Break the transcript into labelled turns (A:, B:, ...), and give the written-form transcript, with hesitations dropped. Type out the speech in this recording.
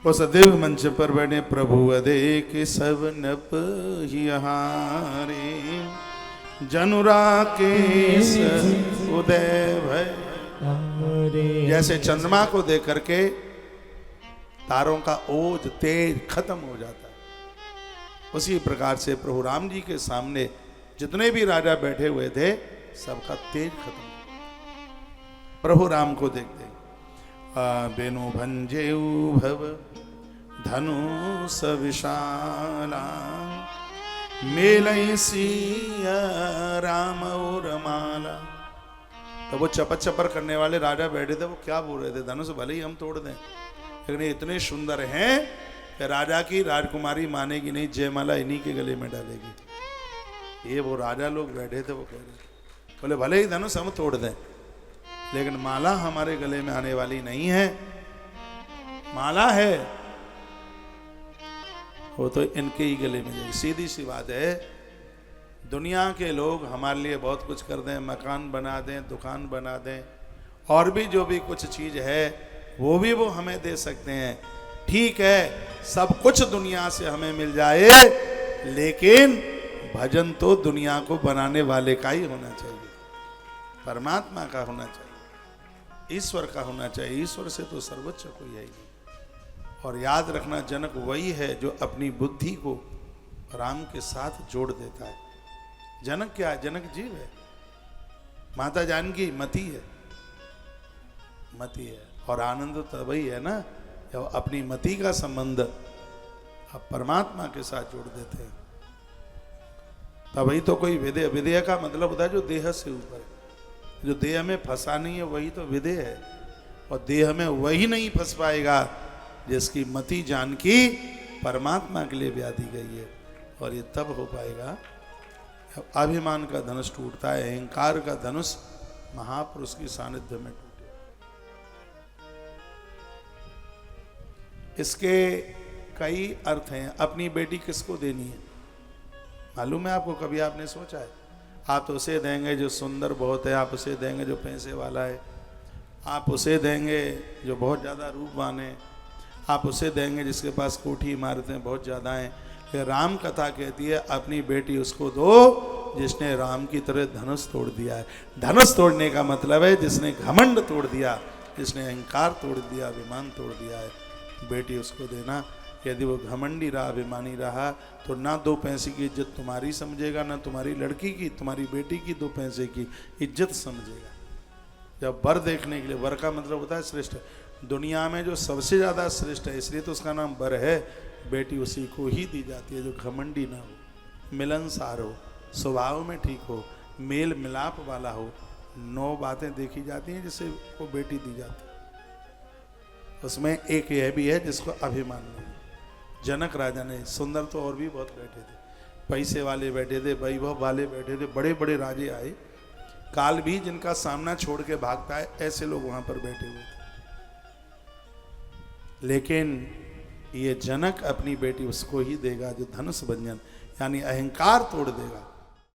A: उस दिव्य मंच पर बैठे प्रभु अदेख सब नप हिहारे, जनुरा केस उदय भय। जैसे चंद्रमा को देख करके तारों का ओज तेज खत्म हो जाता है, उसी प्रकार से प्रभु राम जी के सामने जितने भी राजा बैठे हुए थे सबका तेज खत्म। प्रभु राम को देखते बेनु भंजेऊ भव धनु सविशाला, मेलई सिया राम और माला। तो वो चपर चपर करने वाले राजा बैठे थे, वो क्या बोल रहे थे, धनुष भले ही हम तोड़ दें, लेकिन इतने सुंदर हैं कि राजा की राजकुमारी मानेगी नहीं, जयमाला इन्हीं के गले में डालेगी। ये वो राजा लोग बैठे थे, वो कह रहे बोले भले ही धनुष हम तोड़ दें, लेकिन माला हमारे गले में आने वाली नहीं है। माला है वो तो इनके ही गले में जाएगी। सीधी सी बात है, दुनिया के लोग हमारे लिए बहुत कुछ कर दें, मकान बना दें, दुकान बना दें, और भी जो भी कुछ चीज है वो भी वो हमें दे सकते हैं। ठीक है, सब कुछ दुनिया से हमें मिल जाए, लेकिन भजन तो दुनिया को बनाने वाले का ही होना चाहिए, परमात्मा का होना चाहिए, ईश्वर का होना चाहिए। ईश्वर से तो सर्वोच्च कोई है ही। और याद रखना, जनक वही है जो अपनी बुद्धि को राम के साथ जोड़ देता है। जनक क्या है? जनक जीव है, माता जानकी मति है, मति है। और आनंद तभी है ना जब अपनी मति का संबंध अब परमात्मा के साथ जोड़ देते हैं, तभी तो कोई विधेय। विधेय का मतलब होता है जो देह से ऊपर है, जो देह में फंसा नहीं है वही तो विधेय है। और देह में वही नहीं फंस पाएगा जिसकी मति जानकी परमात्मा के लिए व्याधि गई है। और ये तब हो पाएगा जब अभिमान का धनुष टूटता है, अहंकार का धनुष महापुरुष की सानिध्य में टूटे। इसके कई अर्थ हैं। अपनी बेटी किसको देनी है मालूम है आपको? कभी आपने सोचा है? आप तो उसे देंगे जो सुंदर बहुत है, आप उसे देंगे जो पैसे वाला है, आप उसे देंगे जो बहुत ज़्यादा रूपवान है, आप उसे देंगे जिसके पास कोठी इमारतें बहुत ज़्यादा हैं। राम कथा कहती है अपनी बेटी उसको दो जिसने राम की तरह धनुष तोड़ दिया है। धनुष तोड़ने का मतलब है जिसने घमंड तोड़ दिया, जिसने अहंकार तोड़ दिया, अभिमान तोड़ दिया है, बेटी उसको देना। यदि वो घमंडी रहा, अभिमानी रहा, तो ना 2 पैसे की इज्जत तुम्हारी समझेगा, ना तुम्हारी लड़की की, तुम्हारी बेटी की 2 पैसे की इज्जत समझेगा। जब वर देखने के लिए, वर का मतलब होता है श्रेष्ठ, दुनिया में जो सबसे ज़्यादा श्रेष्ठ है, इसलिए तो उसका नाम वर है। बेटी उसी को ही दी जाती है जो घमंडी ना हो, मिलनसार हो, स्वभाव में ठीक हो, मेल मिलाप वाला हो। 9 बातें देखी जाती हैं जिससे वो बेटी दी जाती है। उसमें एक यह भी है जिसको अभिमान नहीं। जनक राजा ने, सुंदर तो और भी बहुत बैठे थे, पैसे वाले बैठे थे, वैभव वाले बैठे थे, बड़े बड़े राजे आए, काल भी जिनका सामना छोड़ के भागता है, ऐसे लोग वहां पर बैठे हुए थे। लेकिन ये जनक अपनी बेटी उसको ही देगा जो धनुष भंजन यानी अहंकार तोड़ देगा।